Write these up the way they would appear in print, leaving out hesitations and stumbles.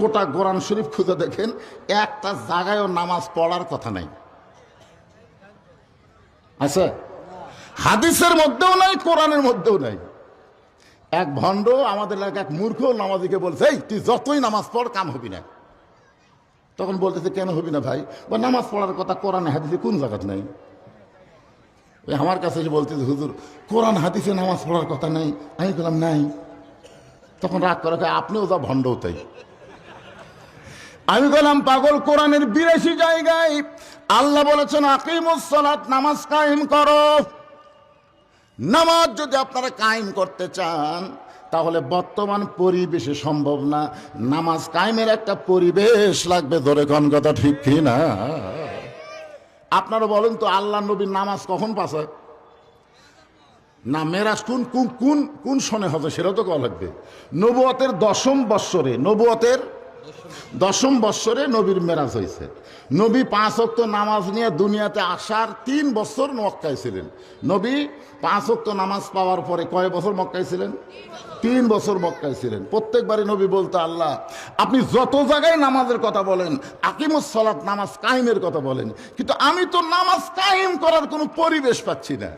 গোটা কোরআন শরীফ খুঁজে দেখেন, একটা জায়গায়ও নামাজ পড়ার কথা নাই। আচ্ছা, হাদিসের মধ্যেও নাই, কোরআনের মধ্যেও নাই। এক ভণ্ড আমাদের এলাকায় এক মূর্খ নামাজিকে বলছে, এই তুই যতই নামাজ পড় কাম হবি না। তখন বলতেছে, কেন হবি না ভাই? বা নামাজ পড়ার কথা কোরআনে হাদিসে কোন জায়গায় নাই। আমার কাছে এসে বলতেছে, হুজুর কোরআন হাদিসে নামাজ পড়ার কথা নাই। আমি বললাম নাই। তখন রাগ করে, আপনিও যা ভণ্ডও তাই। আমি বললাম, পাগল, কোরআনের 82 জায়গায় আল্লাহ বলেছেন আকিমুস সালাত, নামাজ কায়েম করো। নামাজ যদি আপনারা কায়েম করতে চান তাহলে বর্তমান পরিবেশে সম্ভব না। নামাজ কায়েমের একটা পরিবেশ লাগবে। ধরে কোন কথা ঠিক কি না? আপনারা বলেন তো, আল্লাহ নবীর নামাজ কখন পাস হয়? না মেরাজ কোন কোন কোন কোন সনে হবে সেটাও তো কওয়া লাগবে। নবুয়তের 10ম বৎসরে, নবুয়তের 10ম বৎসরে নবীর মেরাজ হয়েছে। নবী 5 ওয়াক্ত নামাজ নিয়ে দুনিয়াতে আসার 3 বছর মক্কায় ছিলেন। নবী 5 ওয়াক্ত নামাজ পাওয়ার পরে কয় বছর মক্কায় ছিলেন? 3 বছর মক্কায় ছিলেন। প্রত্যেকবারই নবী বলতো, আল্লাহ আপনি যত জায়গায় নামাজের কথা বলেন, আকিমুস সালাত, নামাজ কায়েমের কথা বলেন, কিন্তু আমি তো নামাজ কায়েম করার কোনো পরিবেশ পাচ্ছি না।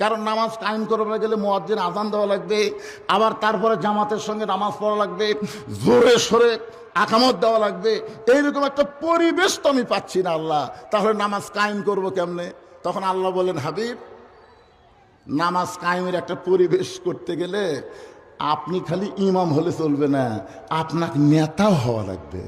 কারণ নামাজ কায়েম করতে গেলে মুয়াজ্জিন আযান দেওয়া লাগবে, আবার তারপরে জামাতের সঙ্গে নামাজ পড়া লাগবে, জোরে সোরে আকামত দেওয়া লাগবে। এইরকম একটা পরিবেশ তো আমি পাচ্ছি না আল্লাহ, তাহলে নামাজ কায়েম করব কেমনে? তখন আল্লাহ বলেন, হাবিব, নামাজ কায়েমের একটা পরিবেশ করতে গেলে আপনি খালি ইমাম হলে চলবে না, আপনাকে নেতাও হওয়া লাগবে।